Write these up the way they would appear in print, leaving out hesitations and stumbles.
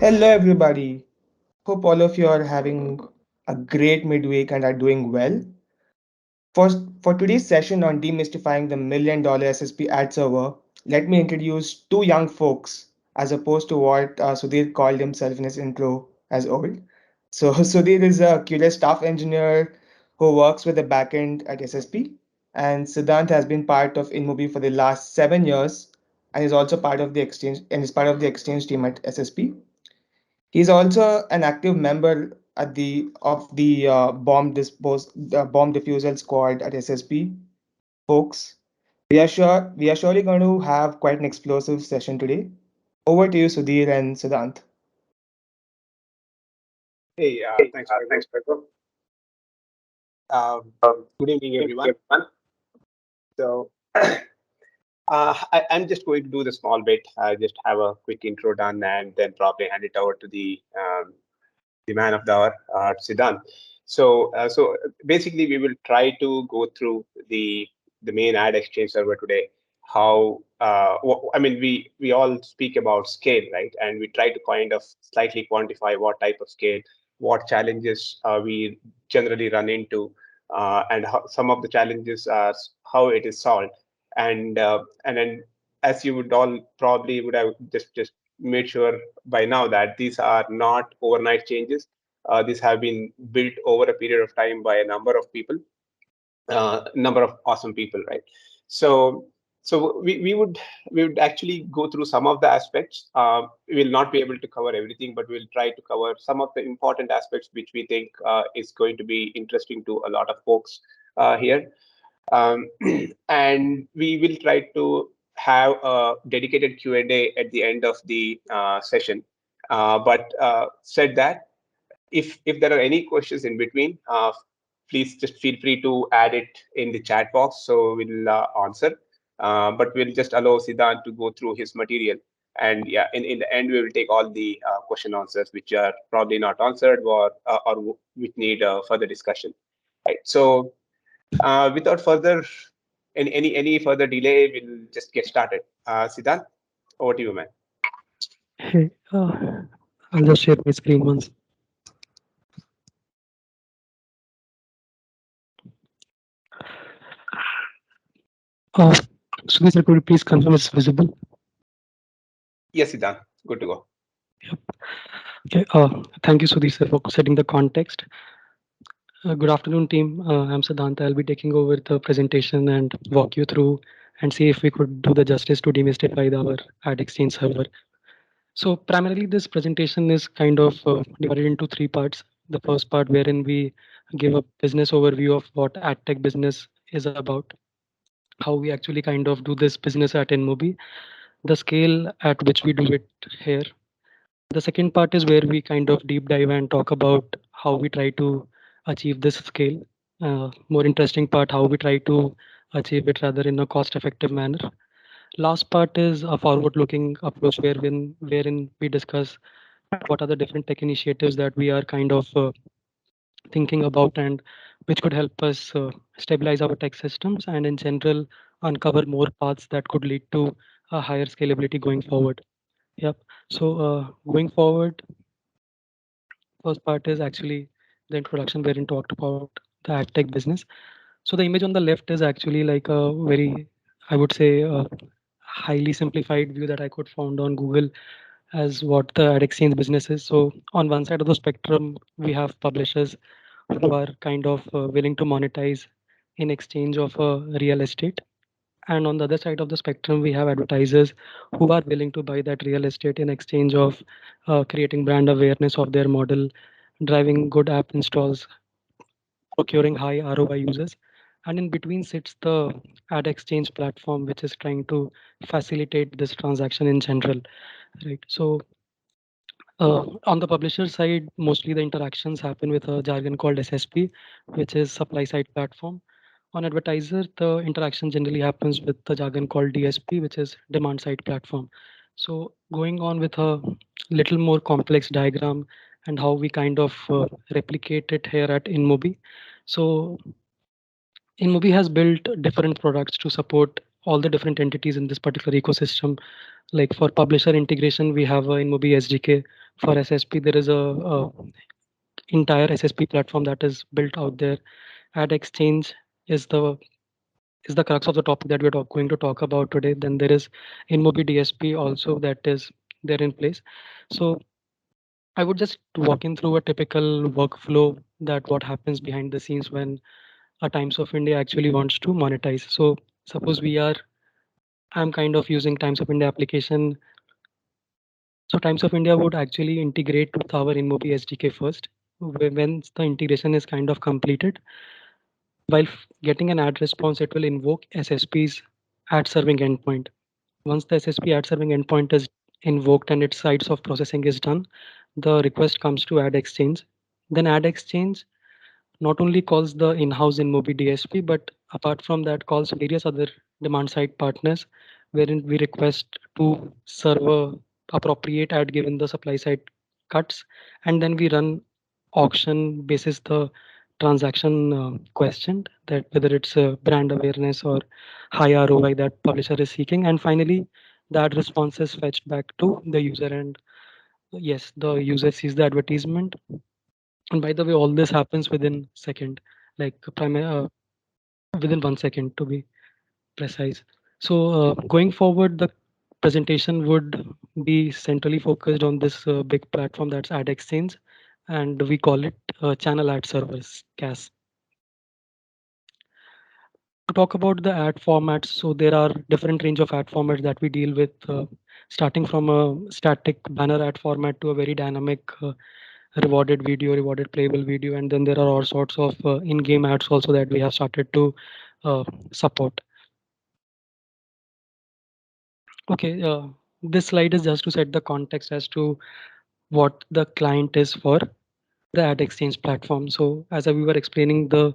Hello, everybody. Hope all of you are having a great midweek and are doing well. For today's session on demystifying the $1 million SSP ad server, let me introduce two young folks as opposed to what Sudhir called himself in his intro as old. So, Sudhir is a curious staff engineer who works with the backend at SSP, and Siddhant has been part of InMobi for the last 7 years and is also part of the exchange and is part of the exchange team at SSP. He's also an active member at the of the bomb defusal squad at SSP. Folks, we are surely going to have quite an explosive session today. Over to you, Sudhir and Siddhant. Hey, thanks, Prabhu. Um, Good evening, everyone. So, I'm just going to do the small bit. Just have a quick intro done, and then probably hand it over to the man of the hour, Siddhant. So basically, we will try to go through the main ad exchange server today. I mean, we all speak about scale, right? And we try to kind of slightly quantify what type of scale, what challenges we generally run into, and how, some of the challenges are how it is solved. And then, as you would all probably would have just made sure by now that these are not overnight changes. These have been built over a period of time by a number of awesome people, right? So, so we would actually go through some of the aspects. We will not be able to cover everything, but we'll try to cover some of the important aspects which we think is going to be interesting to a lot of folks here. Um, and we will try to have a dedicated Q&A at the end of the session. But said that, if there are any questions in between, please just feel free to add it in the chat box, so we'll answer. But we'll just allow Siddhant to go through his material. And yeah, in the end, we will take all the question answers which are probably not answered or which need further discussion. Right. So without further any further delay, we'll just get started. Siddhant, over to you, man. Hey, I'll just share my screen once. Uh, Sudhir sir, could you please confirm it's visible? Yes, Siddhant, good to go. Yep. Okay. Thank you, Sudhir sir, for setting the context. Good afternoon, team. I'm Siddhanta. I'll be taking over the presentation and walk you through and see if we could do the justice to demystify our ad exchange server. So primarily, this presentation is kind of divided into three parts. The first part, wherein we give a business overview of what ad tech business is about, how we actually kind of do this business at InMobi, the scale at which we do it here. The second part is where we kind of deep dive and talk about how we try to achieve this scale. More interesting part, how we try to achieve it rather in a cost effective manner. Last part is a forward looking approach wherein we discuss what are the different tech initiatives that we are kind of thinking about and which could help us stabilize our tech systems and in general uncover more paths that could lead to a higher scalability going forward. Yep. So going forward, first part is actually the introduction wherein talked about the ad tech business. So the image on the left is actually like a very, I would say, highly simplified view that I could found on Google as what the ad exchange business is. So on one side of the spectrum, we have publishers who are kind of willing to monetize in exchange of real estate. And on the other side of the spectrum, we have advertisers who are willing to buy that real estate in exchange of creating brand awareness of their model, driving good app installs, procuring high ROI users. And in between sits the ad exchange platform, which is trying to facilitate this transaction in general. Right. So on the publisher side, mostly the interactions happen with a jargon called SSP, which is supply side platform. On advertiser, the interaction generally happens with the jargon called DSP, which is demand side platform. So going on with a little more complex diagram and how we kind of replicate it here at InMobi. So InMobi has built different products to support all the different entities in this particular ecosystem. Like for publisher integration, we have a InMobi SDK. For SSP, there is a entire SSP platform that is built out there. Ad exchange is the crux of the topic that we're going to talk about today. Then there is InMobi DSP also that is there in place. So I would just walk in through a typical workflow that what happens behind the scenes when a Times of India actually wants to monetize. So suppose I'm kind of using Times of India application. So Times of India would actually integrate with our InMobi SDK first. When the integration is kind of completed, while getting an ad response, it will invoke SSP's ad serving endpoint. Once the SSP ad serving endpoint is invoked and its sides of processing is done, the request comes to ad exchange. Then ad exchange not only calls the in-house InMobi DSP, but apart from that calls various other demand side partners, wherein we request to serve a appropriate ad given the supply side cuts, and then we run auction basis the transaction question that whether it's a brand awareness or high ROI that publisher is seeking, and finally the ad response is fetched back to the user, and yes, the user sees the advertisement, and by the way, all this happens within second, like within 1 second to be precise. So going forward, the presentation would be centrally focused on this big platform that's Ad Exchange, and we call it Channel Ad Servers (CAS). To talk about the ad formats, so there are different range of ad formats that we deal with, starting from a static banner ad format to a very dynamic rewarded video, rewarded playable video, and then there are all sorts of in-game ads also that we have started to support. Okay, this slide is just to set the context as to what the client is for the ad exchange platform. So as we were explaining, the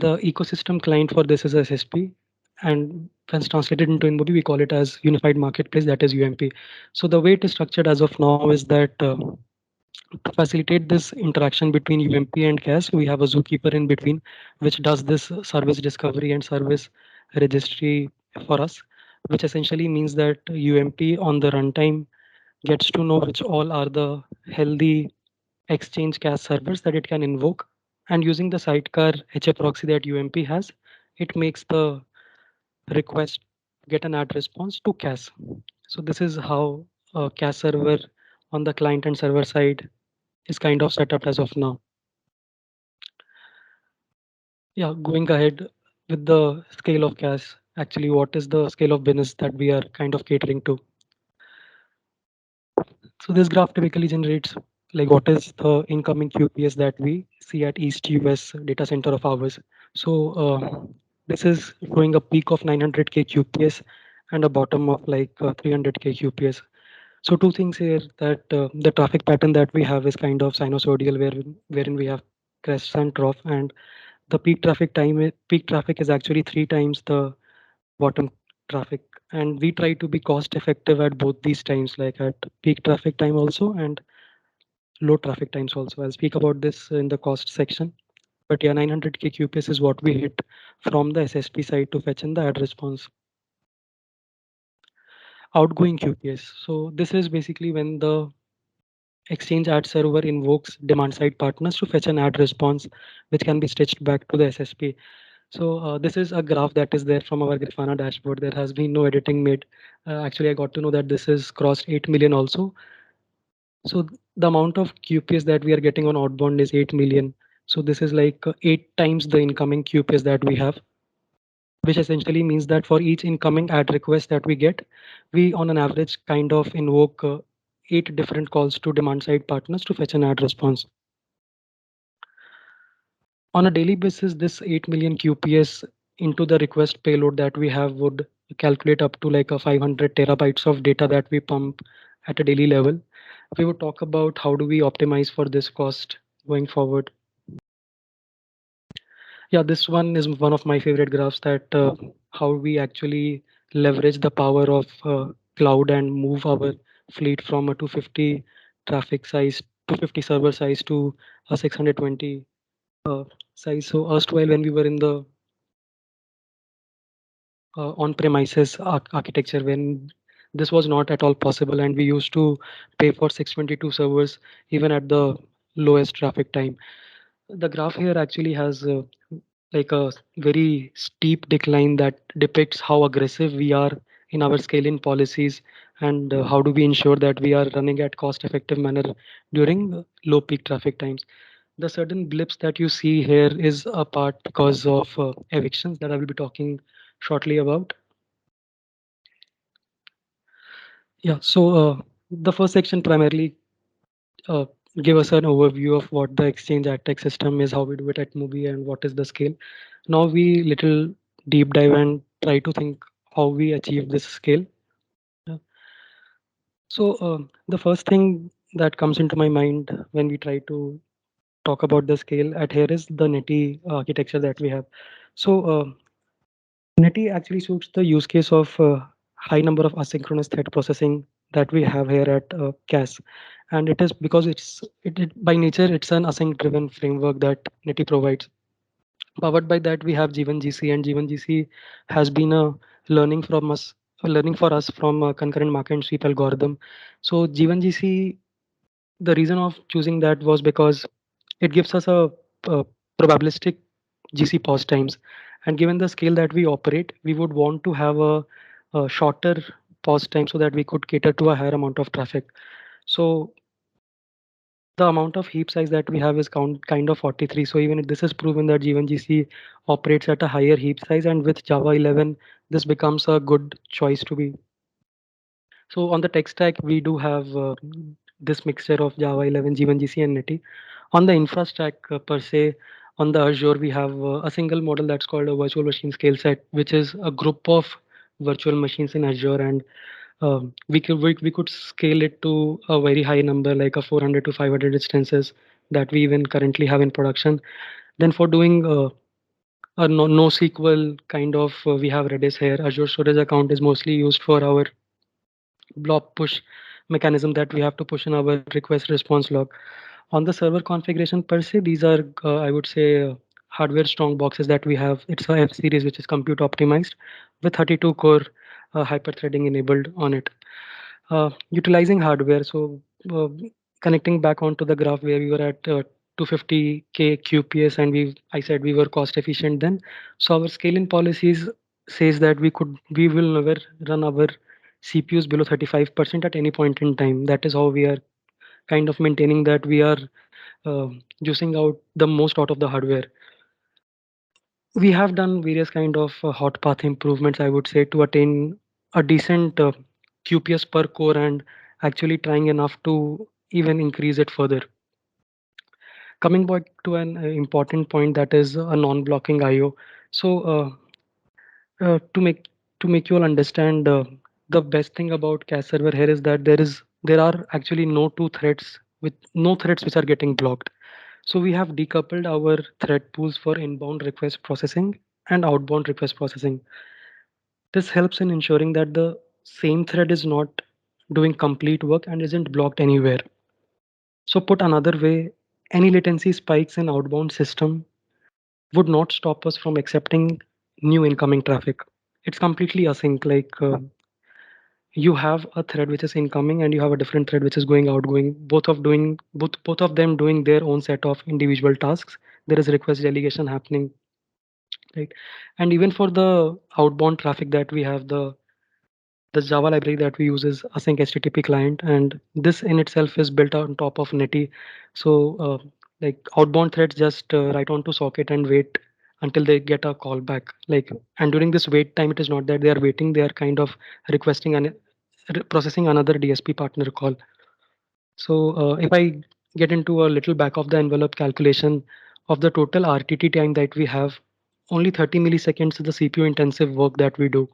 ecosystem client for this is SSP, and when it's translated into InMobi, we call it as Unified Marketplace, that is UMP. So the way it is structured as of now is that to facilitate this interaction between UMP and CAS, we have a zookeeper in between, which does this service discovery and service registry for us, which essentially means that UMP on the runtime gets to know which all are the healthy exchange CAS servers that it can invoke. And using the sidecar HA proxy that UMP has, it makes the request get an ad response to CAS. So this is how a CAS server on the client and server side is kind of set up as of now. Yeah, going ahead with the scale of CAS, actually, what is the scale of business that we are kind of catering to? So this graph typically generates like what is the incoming QPS that we see at East US data center of ours. So this is showing a peak of 900K QPS and a bottom of like 300K QPS. So two things here that the traffic pattern that we have is kind of sinusoidal, wherein we have crest and trough, and the peak traffic is actually three times the bottom traffic, and we try to be cost effective at both these times, like at peak traffic time also and low traffic times also. I'll speak about this in the cost section, but yeah, 900K QPS is what we hit from the SSP side to fetch in the ad response. Outgoing QPS, so this is basically when the exchange ad server invokes demand side partners to fetch an ad response which can be stitched back to the SSP. So this is a graph that is there from our Grafana dashboard. There has been no editing made. Actually, I got to know that this is crossed 8 million also. So the amount of QPS that we are getting on outbound is 8 million. So this is like 8 times the incoming QPS that we have, which essentially means that for each incoming ad request that we get, we on an average kind of invoke 8 different calls to demand side partners to fetch an ad response. On a daily basis, this 8 million QPS into the request payload that we have would calculate up to like a 500 terabytes of data that we pump at a daily level. We would talk about how do we optimize for this cost going forward. Yeah, this one is one of my favorite graphs, that how we actually leverage the power of cloud and move our fleet from a 250 traffic size, 250 server size to a 620 size. So erstwhile when we were in the on-premises architecture, when this was not at all possible, and we used to pay for 622 servers even at the lowest traffic time. The graph here actually has like a very steep decline that depicts how aggressive we are in our scaling policies, and how do we ensure that we are running at cost effective manner during low peak traffic times. The certain blips that you see here is a part because of evictions that I will be talking shortly about. Yeah, so the first section primarily uh, give us an overview of what the exchange ad tech system is, how we do it at Movie, and what is the scale. Now we little deep dive and try to think how we achieve this scale. Yeah. So the first thing that comes into my mind when we try to talk about the scale at here is the NetI architecture that we have. So NetI actually suits the use case of high number of asynchronous thread processing that we have here at CAS, and it is because it by nature it's an async driven framework that NetI provides. Powered by that, we have G1GC, and G1GC has been a learning from us, a learning for us from a concurrent market and sweep algorithm. So G1GC, the reason of choosing that was because it gives us a probabilistic GC pause times, and given the scale that we operate, we would want to have a shorter pause time so that we could cater to a higher amount of traffic. So the amount of heap size that we have is kind of 43. So even if this is proven that G1GC operates at a higher heap size, and with Java 11, this becomes a good choice to be. So on the tech stack, we do have this mixture of Java 11, G1GC, and NetI. On the infra stack per se, on the Azure, we have a single model that's called a virtual machine scale set, which is a group of virtual machines in Azure, and we could scale it to a very high number, like a 400 to 500 instances that we even currently have in production. Then for doing a NoSQL kind of, we have Redis here. Azure Storage Account is mostly used for our blob push mechanism that we have to push in our request response log. On the server configuration per se, these are, I would say, hardware strong boxes that we have. It's a F series, which is compute optimized with 32 core hyperthreading enabled on it. Utilizing hardware, so uh, connecting back onto the graph where we were at 250k QPS, and I said we were cost efficient then. So our scaling policies says that we will never run our CPUs below 35% at any point in time. That is how we are kind of maintaining that we are uh, juicing out the most out of the hardware. We have done various kind of hot path improvements, I would say, to attain a decent QPS per core, and actually trying enough to even increase it further. Coming back to an important point, that is a non-blocking IO. So to make you all understand, the best thing about cache server here is that there are actually no threads which are getting blocked. So we have decoupled our thread pools for inbound request processing and outbound request processing. This helps in ensuring that the same thread is not doing complete work and isn't blocked anywhere. So put another way, any latency spikes in outbound system would not stop us from accepting new incoming traffic. It's completely async. Like you have a thread which is incoming, and you have a different thread which is going outgoing. Both of them doing their own set of individual tasks. There is request delegation happening, right? And even for the outbound traffic that we have, the Java library that we use is async HTTP client, and this in itself is built on top of NetI. So, like outbound threads just write onto socket and wait until they get a call back. Like, and during this wait time, it is not that they are waiting; they are kind of requesting and processing another DSP partner call. So, if I get into a little back of the envelope calculation of the total RTT time that we have, only 30 milliseconds is the CPU intensive work that we do.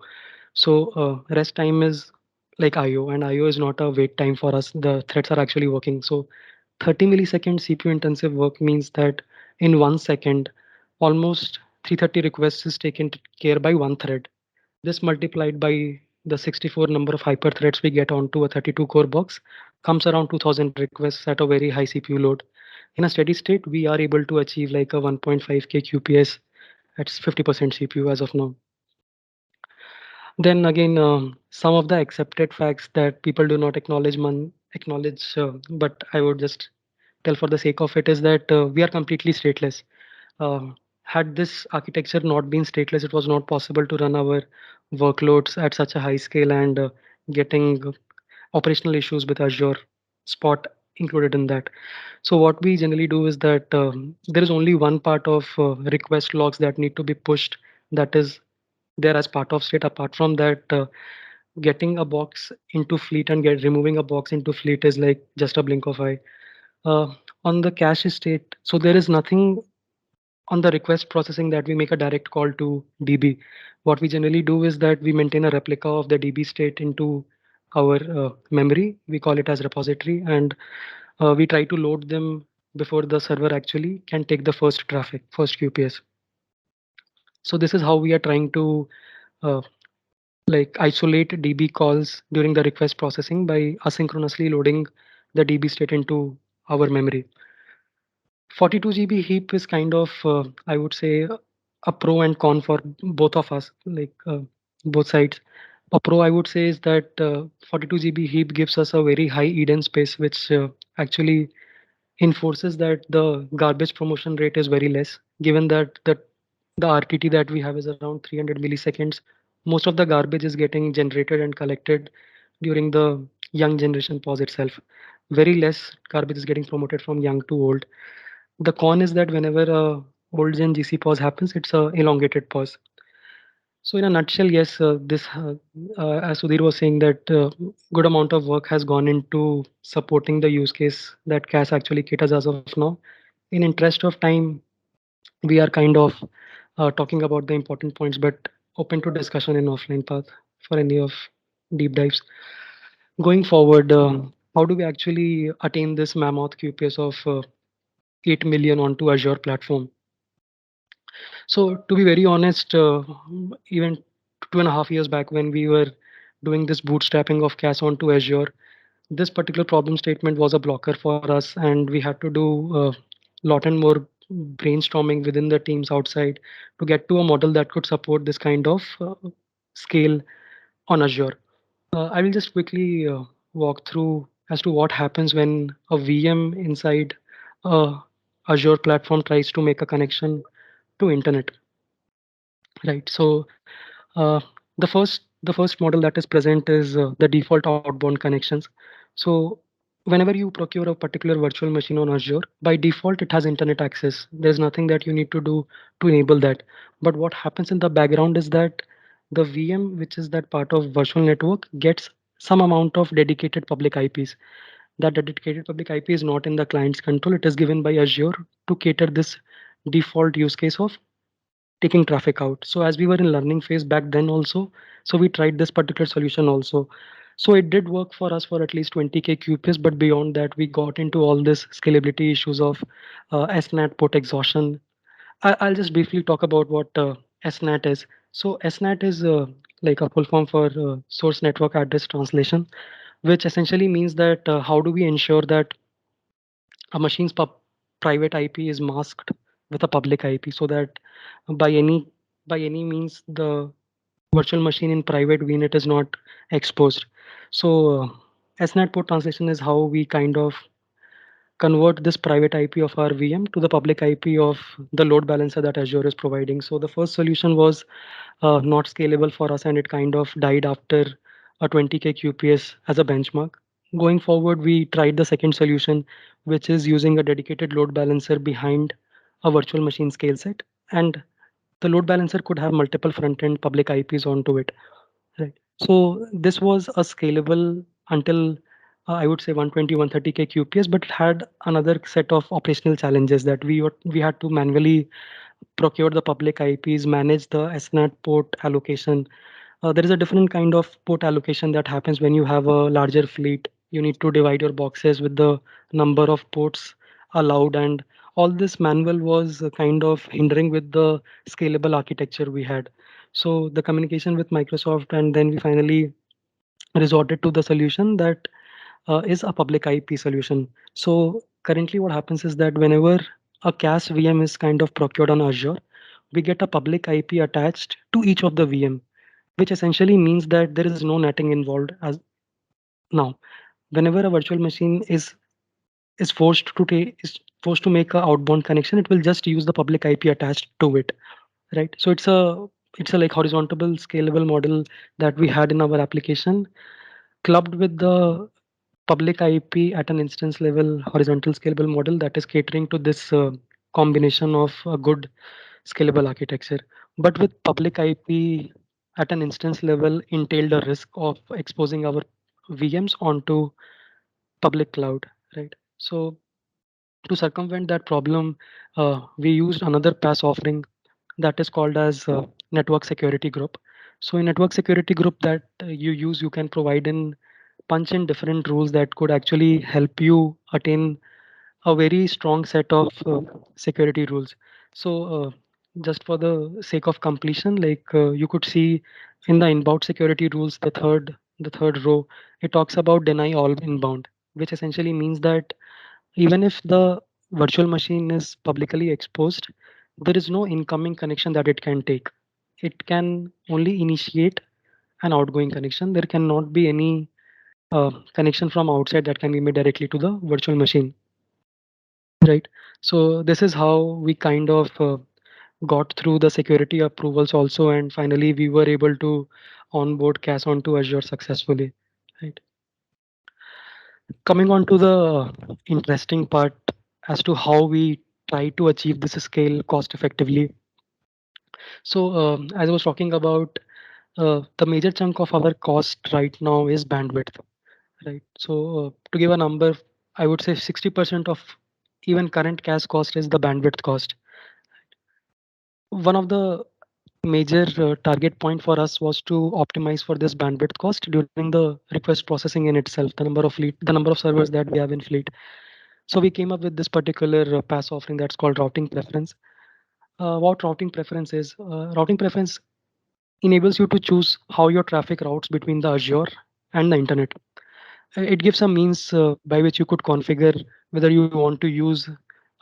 So rest time is like IO, and IO is not a wait time for us. The threads are actually working. So 30 millisecond CPU intensive work means that in 1 second, almost 330 requests is taken care by one thread. This multiplied by the 64 number of hyperthreads we get onto a 32 core box comes around 2000 requests at a very high CPU load. In a steady state, we are able to achieve like a 1.5k QPS at 50% CPU as of now. Then again, some of the accepted facts that people do not acknowledge, but I would just tell for the sake of it is that we are completely stateless. Had this architecture not been stateless, it was not possible to run our workloads at such a high scale and getting operational issues with Azure Spot included in that. So what we generally do is that there is only one part of request logs that need to be pushed, that is there as part of state. Apart from that, getting a box into fleet and get removing a box into fleet is like just a blink of eye. Uh, on the cache state, so there is nothing on the request processing that we make a direct call to DB. What we generally do is that we maintain a replica of the DB state into our memory. We call it as repository, and we try to load them before the server actually can take the first traffic, first QPS. So this is how we are trying to uh, like isolate DB calls during the request processing by asynchronously loading the DB state into our memory. 42 GB heap is kind of, I would say, a pro and con for both of us, like both sides. A pro, I would say, is that 42 GB heap gives us a very high Eden space, which actually enforces that the garbage promotion rate is very less, given that the RTT that we have is around 300 milliseconds. Most of the garbage is getting generated and collected during the young generation pause itself. Very less garbage is getting promoted from young to old. The con is that whenever a old gen GC pause happens, it's a elongated pause. So in a nutshell, yes, this as Sudhir was saying that good amount of work has gone into supporting the use case that CAS actually caters as of now. In interest of time, we are kind of talking about the important points, but open to discussion in offline path for any of deep dives. Going forward, how do we actually attain this mammoth QPS of 8 million onto Azure platform? So to be very honest, even 2.5 years back when we were doing this bootstrapping of CAS onto Azure, this particular problem statement was a blocker for us, and we had to do a lot and more brainstorming within the teams outside to get to a model that could support this kind of scale on Azure. I will just quickly walk through as to what happens when a VM inside a Azure platform tries to make a connection to internet. Right. So uh, the first model that is present is the default outbound connections. So whenever you procure a particular virtual machine on Azure, by default it has internet access. There's nothing that you need to do to enable that. But what happens in the background is that the VM, which is that part of virtual network, gets some amount of dedicated public IPs. That dedicated public IP is not in the client's control. It is given by Azure to cater this default use case of taking traffic out. So as we were in learning phase back then also, so we tried this particular solution also. So it did work for us for at least 20K QPS, but beyond that, we got into all this scalability issues of SNAT port exhaustion. I'll just briefly talk about what SNAT is. So SNAT is like a full form for source network address translation, which essentially means that how do we ensure that a machine's private IP is masked with a public IP so that by any by any means the virtual machine in private VNet is not exposed. So SNAT port translation is how we kind of convert this private IP of our VM to the public IP of the load balancer that Azure is providing. So the first solution was not scalable for us and it kind of died after a 20K QPS as a benchmark. Going forward, we tried the second solution, which is using a dedicated load balancer behind a virtual machine scale set. And the load balancer could have multiple front-end public IPs onto it. Right. So this was a scalable until I would say 120, 130K QPS, but it had another set of operational challenges that we had to manually procure the public IPs, manage the SNAT port allocation. There is a different kind of port allocation that happens when you have a larger fleet. You need to divide your boxes with the number of ports allowed, and all this manual was kind of hindering with the scalable architecture we had. So the communication with Microsoft, and then we finally resorted to the solution that is a public IP solution. So currently, what happens is that whenever a CAS VM is kind of procured on Azure, we get a public IP attached to each of the VM. which essentially means that there is no netting involved as now. Whenever a virtual machine is forced to make a outbound connection, it will just use the public IP attached to it, right? So it's a like horizontal scalable model that we had in our application, clubbed with the public IP at an instance level horizontal scalable model that is catering to this combination of a good scalable architecture. But with public IP at an instance level entailed a risk of exposing our VMs onto public cloud, right? So to circumvent that problem, we used another PaaS offering that is called as network security group. So in network security group that you use, you can provide in punch in different rules that could actually help you attain a very strong set of security rules. So just for the sake of completion, like you could see in the inbound security rules, the third row, it talks about deny all inbound, which essentially means that even if the virtual machine is publicly exposed, there is no incoming connection that it can take. It can only initiate an outgoing connection. There cannot be any connection from outside that can be made directly to the virtual machine, right? So this is how we kind of got through the security approvals also, and finally we were able to onboard CAS onto Azure successfully, right? Coming on to the interesting part as to how we try to achieve this scale cost effectively. So as I was talking about, the major chunk of our cost right now is bandwidth, right? So to give a number, I would say 60% of even current cash cost is the bandwidth cost. One of the major target point for us was to optimize for this bandwidth cost during the request processing in itself, the number of servers that we have in fleet. So we came up with this particular PaaS offering that's called routing preference. What routing preference is? Routing preference enables you to choose how your traffic routes between the Azure and the internet. It gives a means by which you could configure whether you want to use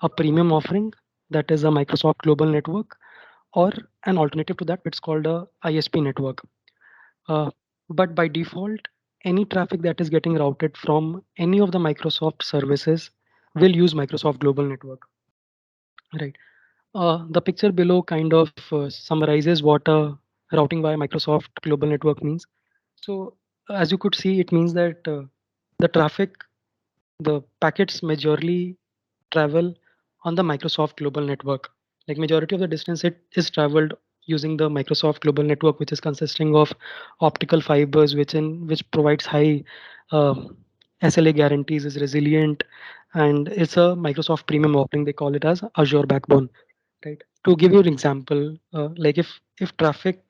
a premium offering, that is a Microsoft Global Network, or an alternative to that, it's called a ISP network. Uh, but by default, any traffic that is getting routed from any of the Microsoft services will use Microsoft Global Network, right? The picture below kind of summarizes what a routing via Microsoft Global Network means. So, as you could see, it means that the traffic, the packets majorly travel on the Microsoft Global Network. Like majority of the distance it is traveled using the Microsoft Global Network, which is consisting of optical fibers, which provides high SLA guarantees, is resilient, and it's a Microsoft premium offering. They call it as Azure Backbone, right? To give you an example, like if traffic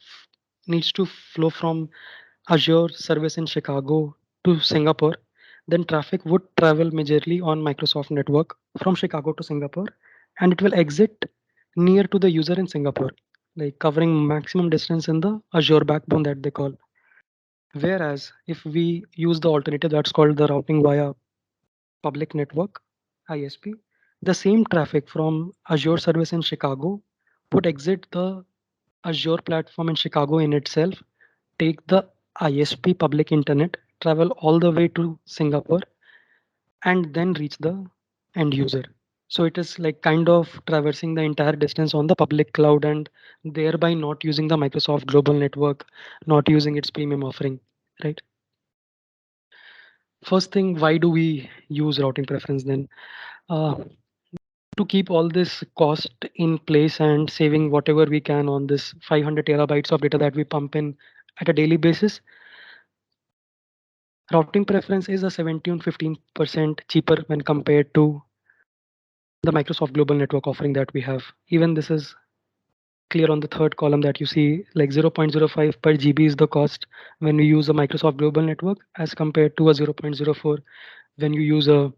needs to flow from Azure service in Chicago to Singapore, then traffic would travel majorly on Microsoft network from Chicago to Singapore, and it will exit near to the user in Singapore, like covering maximum distance in the Azure backbone that they call. Whereas if we use the alternative that's called the routing via public network, ISP, the same traffic from Azure service in Chicago would exit the Azure platform in Chicago in itself, take the ISP public internet, travel all the way to Singapore, and then reach the end user. So it is like kind of traversing the entire distance on the public cloud and thereby not using the Microsoft Global Network, not using its premium offering, right? First thing, why do we use routing preference then? To keep all this cost in place and saving whatever we can on this 500 terabytes of data that we pump in at a daily basis, routing preference is a 17 15% cheaper when compared to the Microsoft Global Network offering that we have. Even this is clear on the third column that you see, like 0.05 per GB is the cost when we use a Microsoft Global Network as compared to a 0.04 when you use a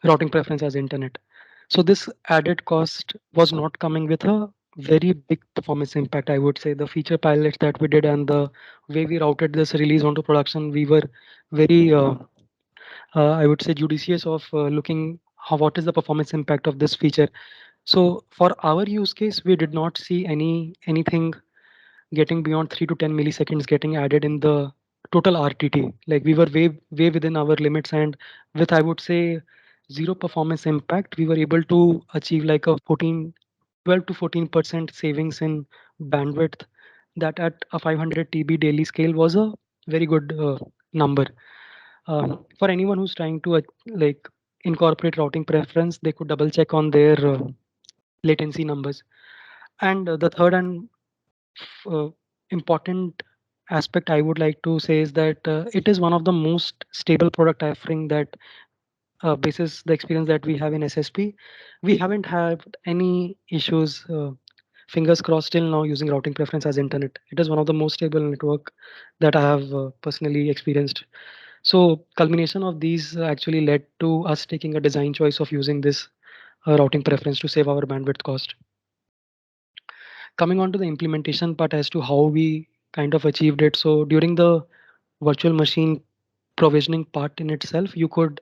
routing preference as internet. So this added cost was not coming with a very big performance impact. I would say the feature pilots that we did and the way we routed this release onto production, we were very, I would say, judicious of looking how what is the performance impact of this feature. So for our use case, we did not see anything getting beyond 3 to 10 milliseconds getting added in the total RTT. Like we were way within our limits, and with, I would say, zero performance impact, we were able to achieve like a 12 to 14% savings in bandwidth. That at a 500 TB daily scale was a very good number. For anyone who's trying to like incorporate routing preference, they could double check on their latency numbers. And the third and uh, important aspect I would like to say is that it is one of the most stable product offering that basis the experience that we have in SSP, we haven't had any issues. Fingers crossed till now using routing preference as internet. It is one of the most stable network that I have personally experienced. So culmination of these actually led to us taking a design choice of using this routing preference to save our bandwidth cost. Coming on to the implementation part as to how we kind of achieved it. So during the virtual machine provisioning part in itself, you could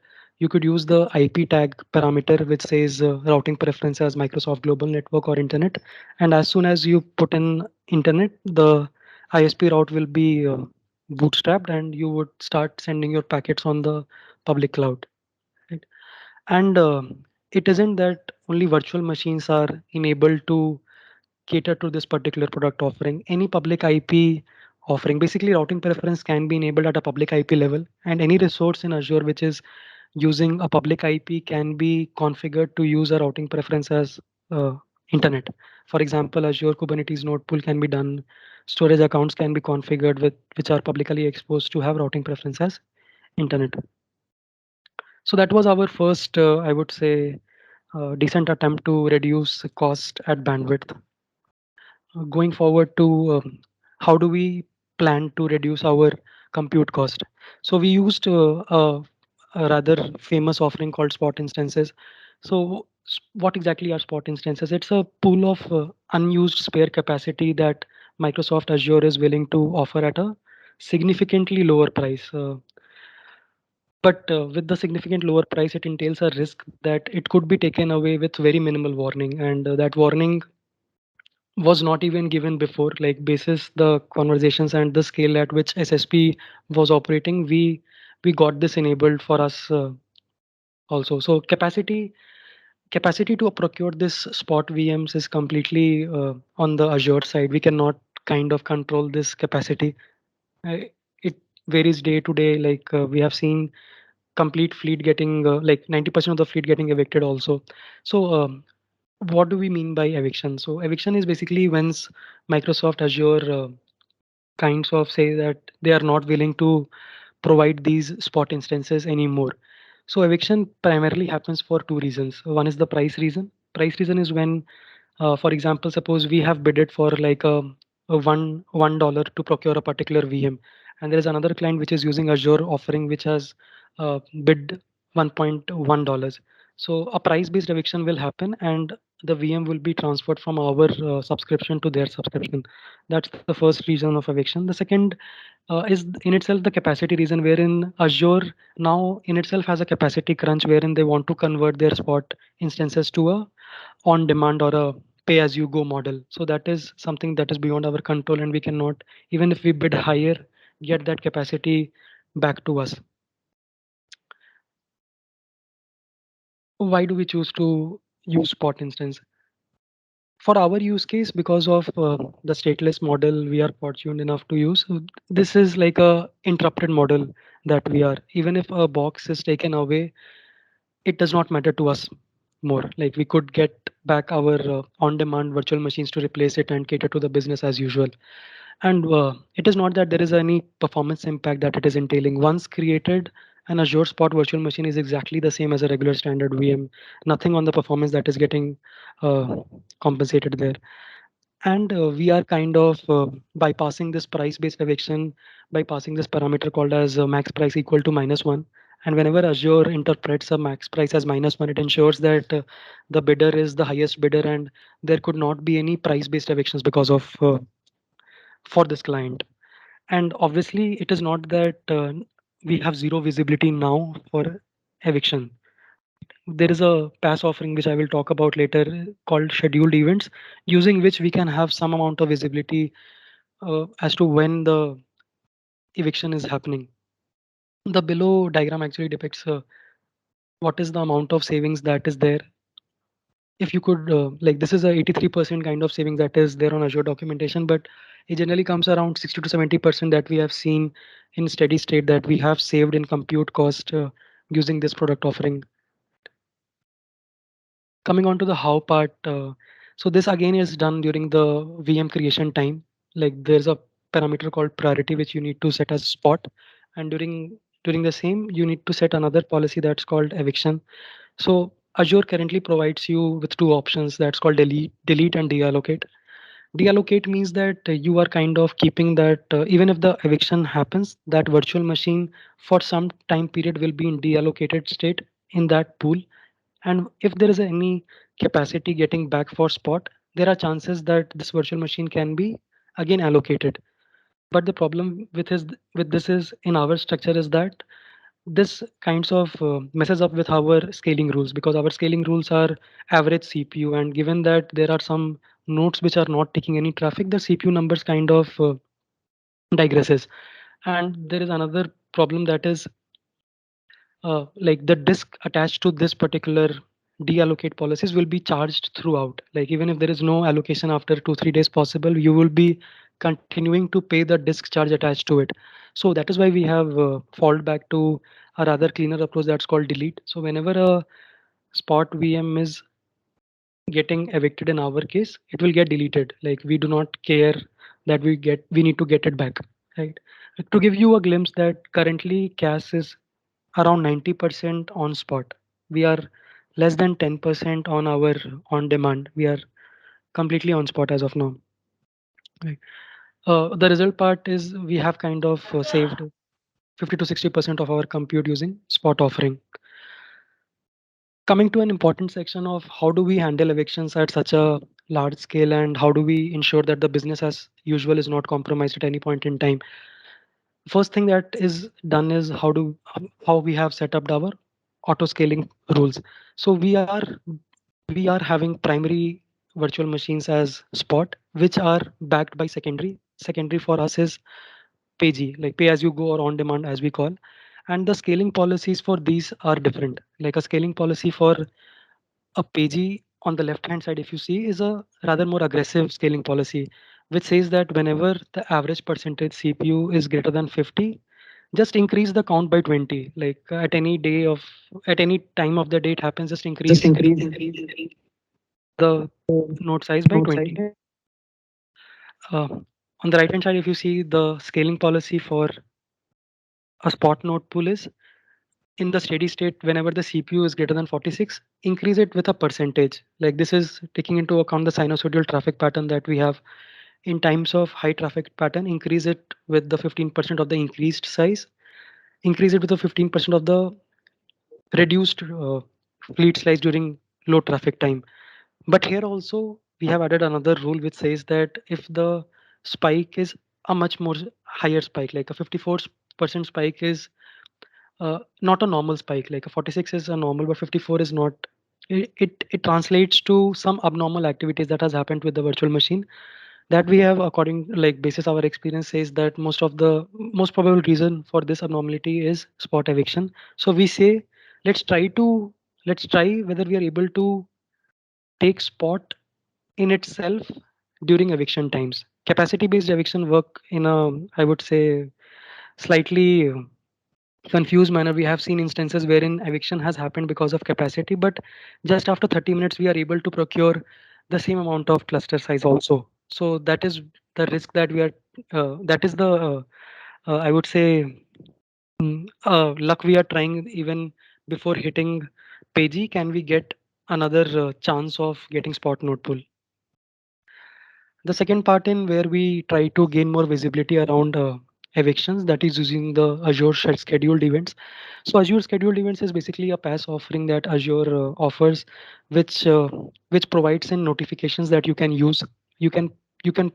use the IP tag parameter which says routing preference as Microsoft Global Network or Internet, and as soon as you put in Internet, the ISP route will be bootstrapped, and you would start sending your packets on the public cloud. Right? And it isn't that only virtual machines are enabled to cater to this particular product offering. Any public IP offering, basically routing preference can be enabled at a public IP level, and any resource in Azure which is using a public IP can be configured to use a routing preference as internet. For example, Azure Kubernetes node pool can be done. Storage accounts can be configured with which are publicly exposed to have routing preference as internet. So that was our first, I would say, decent attempt to reduce cost at bandwidth. Going forward to how do we plan to reduce our compute cost. So we used a rather famous offering called spot instances. So what exactly are spot instances? It's a pool of unused spare capacity that Microsoft Azure is willing to offer at a significantly lower price. But with the significant lower price, it entails a risk that it could be taken away with very minimal warning, and that warning was not even given before. Like basis the conversations and the scale at which SSP was operating, we got this enabled for us also. So capacity to procure this spot VMs is completely on the Azure side. We cannot kind of control this capacity. It varies day to day. Like we have seen complete fleet getting like 90% of the fleet getting evicted also. So what do we mean by eviction? So eviction is basically when Microsoft Azure kinds of say that they are not willing to provide these spot instances anymore. So eviction primarily happens for two reasons. One is the price reason. Price reason is when, for example, suppose we have bidded for like a $1 to procure a particular VM, and there is another client which is using Azure offering which has bid $1.1. So a price-based eviction will happen, and the VM will be transferred from our subscription to their subscription. That's the first reason of eviction. The second is in itself the capacity reason, wherein Azure now in itself has a capacity crunch wherein they want to convert their spot instances to a on demand or a pay as you go model. So that is something that is beyond our control, and we cannot, even if we bid higher, get that capacity back to us. Why do we choose to use spot instance? For our use case, because of the stateless model we are fortunate enough to use, this is like a interrupted model that we are. Even if a box is taken away, it does not matter to us more. Like we could get back our on-demand virtual machines to replace it and cater to the business as usual. And it is not that there is any performance impact that it is entailing. Once created, an Azure Spot virtual machine is exactly the same as a regular standard VM. Nothing on the performance that is getting uh, compensated there. And we are kind of bypassing this price-based eviction by passing this parameter called as max price equal to -1. And whenever Azure interprets a max price as -1, it ensures that the bidder is the highest bidder, and there could not be any price-based evictions because of for this client. And obviously, it is not that we have zero visibility now for eviction. There is a pass offering which I will talk about later called scheduled events, using which we can have some amount of visibility as to when the eviction is happening. The below diagram actually depicts what is the amount of savings that is there. If you could, like, this is a 83% kind of savings that is there on Azure documentation, but it generally comes around 60 to 70% that we have seen in steady state that we have saved in compute cost using this product offering. Coming on to the how part, so this again is done during the VM creation time. Like there's a parameter called priority which you need to set as spot, and during the same you need to set another policy that's called eviction. So Azure currently provides you with two options that's called delete and deallocate. Deallocate means that you are kind of keeping that even if the eviction happens, that virtual machine for some time period will be in deallocated state in that pool. And if there is any capacity getting back for spot, there are chances that this virtual machine can be again allocated. But the problem with this is in our structure is that this kinds of messes up with our scaling rules, because our scaling rules are average CPU, and given that there are some nodes which are not taking any traffic, the CPU numbers kind of digresses. And there is another problem that is like the disk attached to this particular deallocate policies will be charged throughout. Like even if there is no allocation after 2 3 days possible, you will be continuing to pay the disk charge attached to it. So that is why we have falled back to a rather cleaner approach that's called delete. So whenever a spot VM is getting evicted in our case, it will get deleted. Like we do not care that we need to get it back, right? To give you a glimpse that currently CAS is around 90% on spot. We are less than 10% on our on demand. We are completely on spot as of now. Right. The result part is we have kind of saved 50 to 60% of our compute using spot offering. Coming to an important section of how do we handle evictions at such a large scale, and how do we ensure that the business as usual is not compromised at any point in time. First thing that is done is how we have set up our auto scaling rules. So we are having primary virtual machines as spot, which are backed by secondary for us is pay like pay as you go or on demand as we call. And the scaling policies for these are different. Like a scaling policy for a page on the left hand side, if you see, is a rather more aggressive scaling policy, which says that whenever the average percentage CPU is greater than 50, just increase the count by 20. Like at any time of the day it happens, just increase the node size by 20. uh, on the right hand side, if you see, the scaling policy for a spot node pool is in the steady state, whenever the CPU is greater than 46, increase it with a percentage. Like this is taking into account the sinusoidal traffic pattern that we have. In times of high traffic pattern, increase it with the 15% of the increased size, increase it with the 15% of the reduced fleet size during low traffic time. But here also we have added another rule which says that if the spike is a much more higher spike, like a 54% spike is not a normal spike. Like a 46 is a normal, but 54 is not. It translates to some abnormal activities that has happened with the virtual machine that we have, according like basis our experience says that most probable reason for this abnormality is spot eviction. So we say let's try to let's try whether we are able to take spot in itself during eviction times. Capacity based eviction work in a, I would say, slightly confused manner. We have seen instances wherein eviction has happened because of capacity, but just after 30 minutes we are able to procure the same amount of cluster size also. So that is the risk that we are that is the I would say luck we are trying. Even before hitting page, can we get another chance of getting spot node pool? The second part in where we try to gain more visibility around evictions, that is using the Azure scheduled events. So Azure scheduled events is basically a PaaS offering that Azure offers, which provides in notifications that you can use. You can you can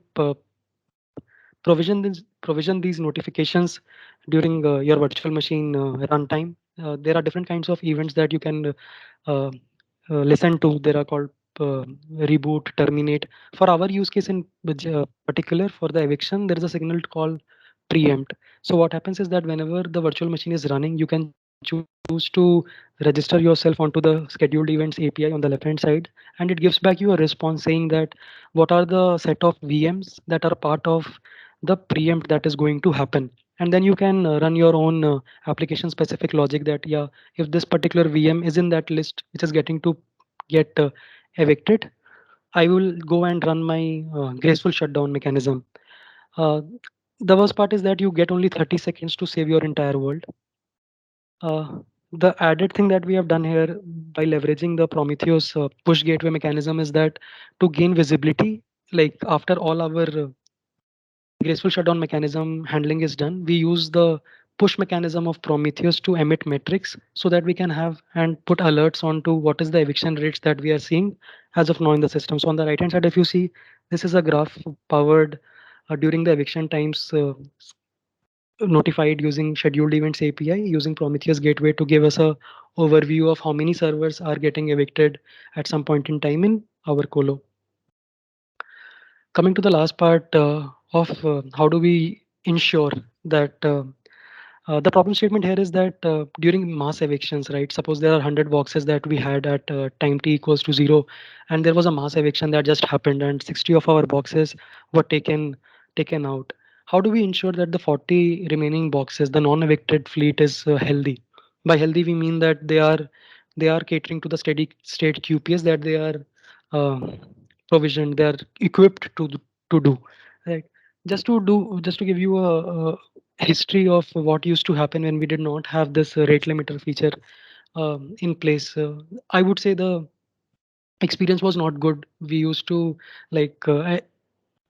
provision these notifications during your virtual machine runtime. There are different kinds of events that you can listen to. There are called reboot, terminate. For our use case in particular for the eviction, there is a signal called preempt. So what happens is that whenever the virtual machine is running, you can choose to register yourself onto the scheduled events API on the left hand side, and it gives back you a response saying that what are the set of VMs that are part of the preempt that is going to happen. And then you can run your own application specific logic that, yeah, if this particular VM is in that list which is getting to get evicted, I will go and run my graceful shutdown mechanism. uh, the worst part is that you get only 30 seconds to save your entire world. The added thing that we have done here by leveraging the Prometheus push gateway mechanism is that to gain visibility, like after all our graceful shutdown mechanism handling is done, we use the push mechanism of Prometheus to emit metrics so that we can have and put alerts onto what is the eviction rates that we are seeing as of now in the system. So on the right hand side, if you see, this is a graph powered during the eviction times notified using scheduled events API using Prometheus gateway to give us a overview of how many servers are getting evicted at some point in time in our colo. Coming to the last part of how do we ensure that the problem statement here is that during mass evictions, right? Suppose there are 100 boxes that we had at time t equals to 0, and there was a mass eviction that just happened, and 60 of our boxes were taken out. How do we ensure that the 40 remaining boxes, the non-evicted fleet, is healthy? By healthy, we mean that they are catering to the steady state QPS that they are uh, provisioned, they are equipped to do, right? Just to give you a history of what used to happen when we did not have this rate limiter feature in place. I would say the experience was not good. We used to like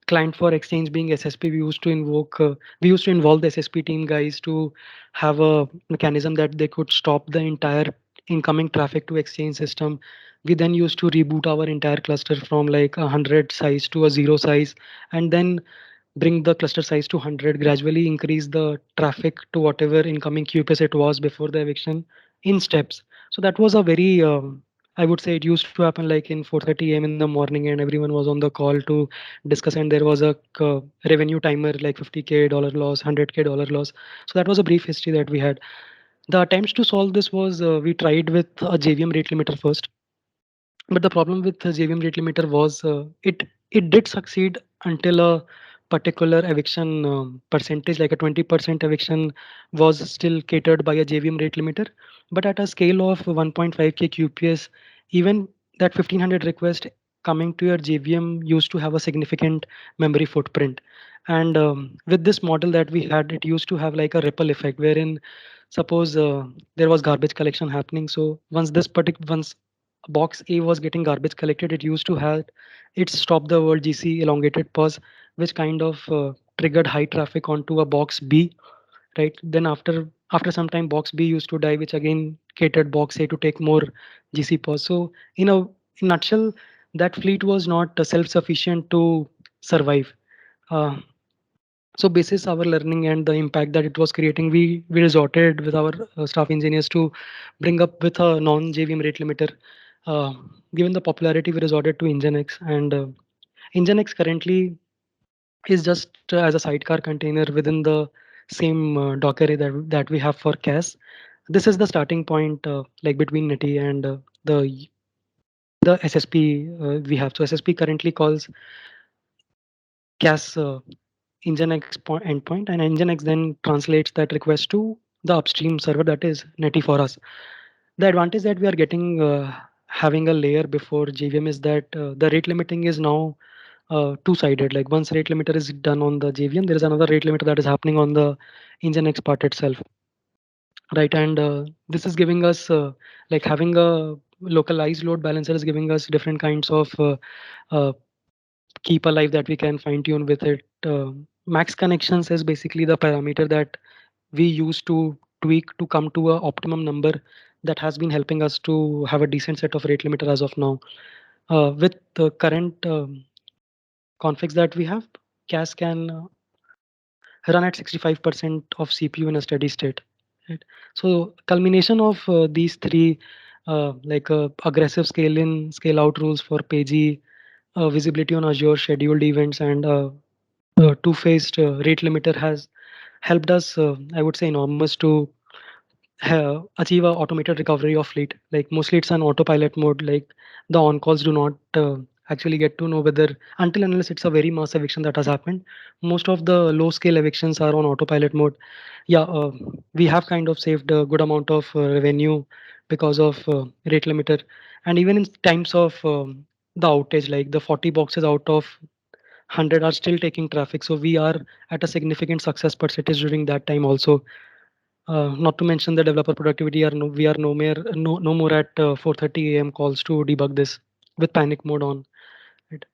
client for exchange being SSP. We used to involve the SSP team guys to have a mechanism that they could stop the entire incoming traffic to exchange system. We then used to reboot our entire cluster from like 100 size to a 0 size, and then bring the cluster size to 100, gradually increase the traffic to whatever incoming QPS it was before the eviction in steps. So that was a very, I would say it used to happen like in 4:30 a.m. in the morning, and everyone was on the call to discuss, and there was a revenue timer like 50K dollar loss, 100K dollar loss. So that was a brief history that we had. The attempts to solve this was we tried with a JVM rate limiter first, but the problem with the JVM rate limiter was it did succeed until a particular eviction percentage, like a 20% eviction, was still catered by a JVM rate limiter. But at a scale of 1.5K QPS, even that 1500 request coming to your JVM used to have a significant memory footprint. And with this model that we had, it used to have like a ripple effect, wherein suppose there was garbage collection happening. So once box A was getting garbage collected, it used to have it stop the world GC elongated pause, which kind of triggered high traffic onto a box B, right? Then after some time, box B used to die, which again catered box A to take more GC pause. So in nutshell, that fleet was not self-sufficient to survive. Uh, so basis our learning and the impact that it was creating, we resorted with our staff engineers to bring up with a non JVM rate limiter. uh, Given the popularity, we resorted to nginx, and nginx currently is just as a sidecar container within the same docker array that we have for cas. This is the starting point, like between neti and the ssp we have. So ssp currently calls cas nginx endpoint, and nginx then translates that request to the upstream server, that is neti for us. The advantage that we are getting having a layer before JVM is that the rate limiting is now two-sided. Like once rate limiter is done on the JVM, there is another rate limiter that is happening on the nginx part itself, right? And this is giving us like having a localized load balancer is giving us different kinds of uh, keep alive that we can fine tune with it. Max connections is basically the parameter that we use to tweak to come to a optimum number that has been helping us to have a decent set of rate limiter as of now. With the current configs that we have, CAS can run at 65% of CPU in a steady state. Right? So culmination of these three aggressive scale in, scale out rules for PG, visibility on Azure, scheduled events, and two-phased rate limiter has helped us, I would say, enormous to achieve a automated recovery of fleet. Like mostly it's an autopilot mode. Like the on calls do not actually get to know whether, until unless it's a very mass eviction that has happened. Most of the low scale evictions are on autopilot mode. Yeah, we have kind of saved a good amount of revenue because of rate limiter. And even in times of the outage, like the 40 boxes out of 100 are still taking traffic, so we are at a significant success percentage during that time also. Not to mention the developer productivity, we are no more at 4:30 a.m. calls to debug this with panic mode on. Right.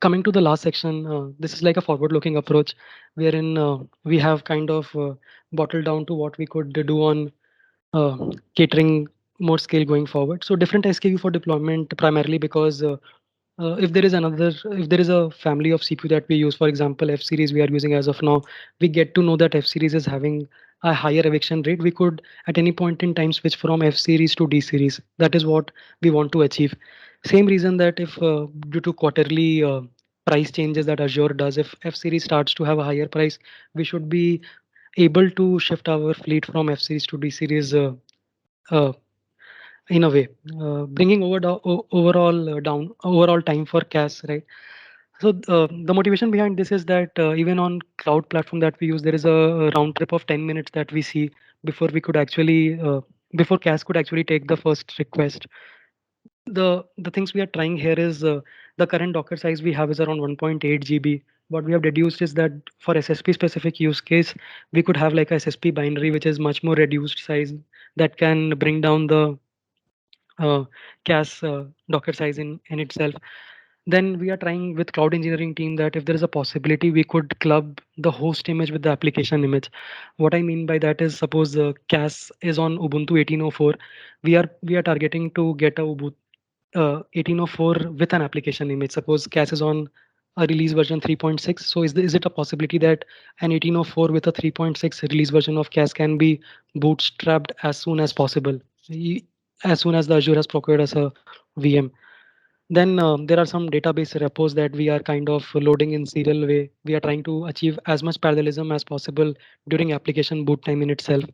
Coming to the last section, this is like a forward-looking approach, wherein we have kind of bottled down to what we could do on catering more scale going forward. So different SKU for deployment primarily because if there is a family of CPU that we use, for example, F series we are using as of now, we get to know that F series is having a higher eviction rate. We could at any point in time switch from F series to D series. That is what we want to achieve. Same reason that if due to quarterly price changes that Azure does, if F series starts to have a higher price, we should be able to shift our fleet from F series to D series uh, in a way, bringing overall down overall time for CAS, right? So the motivation behind this is that even on cloud platform that we use, there is a round trip of 10 minutes that we see before we could actually before CAS could actually take the first request. The things we are trying here is the current Docker size we have is around 1.8 GB. What we have deduced is that for SSP specific use case, we could have like a SSP binary which is much more reduced size that can bring down the uh, CAS Docker size in itself. Then we are trying with cloud engineering team that if there is a possibility, we could club the host image with the application image. What I mean by that is, suppose CAS is on Ubuntu 18.04, we are targeting to get a Ubuntu 18.04 with an application image. Suppose CAS is on a release version 3.6. So is it a possibility that an 18.04 with a 3.6 release version of CAS can be bootstrapped as soon as possible, as soon as the Azure has procured as a VM? Then there are some database repos that we are kind of loading in serial way. We are trying to achieve as much parallelism as possible during application boot time in itself.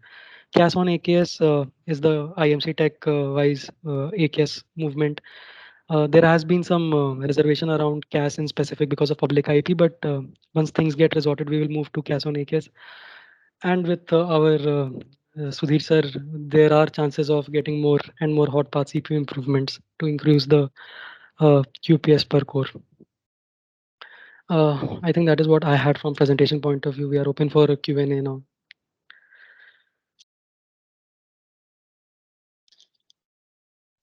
CAS on AKS is the IMC Tech wise AKS movement. There has been some reservation around CAS in specific because of public IP, but once things get resorted, we will move to CAS on AKS. And with our Sudhir sir, there are chances of getting more and more hot path CPU improvements to increase the QPS per core. I think that is what I had from presentation point of view. We are open for a Q&A now.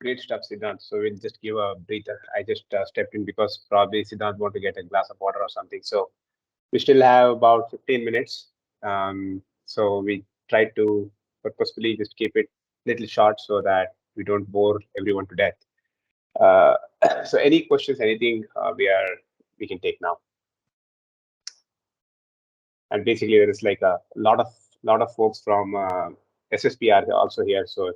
Great stuff, Siddhant. So we'll just give a breather. I just stepped in because probably Siddhant want to get a glass of water or something. So we still have about 15 minutes. So we try to purposefully just keep it little short so that we don't bore everyone to death. Uh, so any questions, anything we can take now. And basically there is like a lot of folks from SSP are also here. So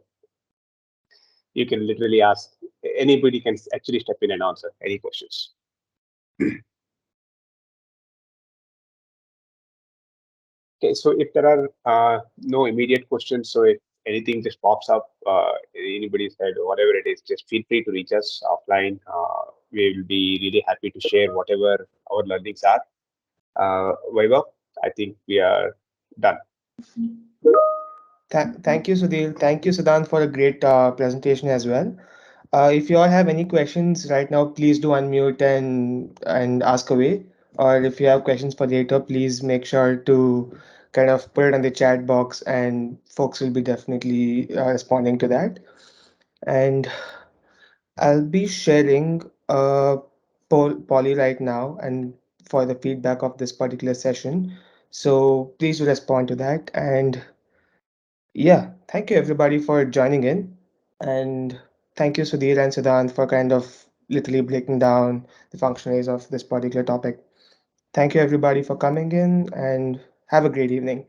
you can literally ask, anybody can actually step in and answer any questions. Okay, so if there are no immediate questions, so if anything just pops up, anybody's head or whatever it is, just feel free to reach us offline. We will be really happy to share whatever our learnings are. Vaibhav, I think we are done. Thank you, Sudhir. Thank you, Siddhant, for a great presentation as well. If you all have any questions right now, please do unmute and ask away. Or if you have questions for later, please make sure to kind of put it in the chat box, and folks will be definitely responding to that. And I'll be sharing a poly right now and for the feedback of this particular session. So please do respond to that. And yeah, thank you everybody for joining in. And thank you, Sudhir and Siddhant, for kind of literally breaking down the functionalities of this particular topic. Thank you, everybody, for coming in, and have a great evening.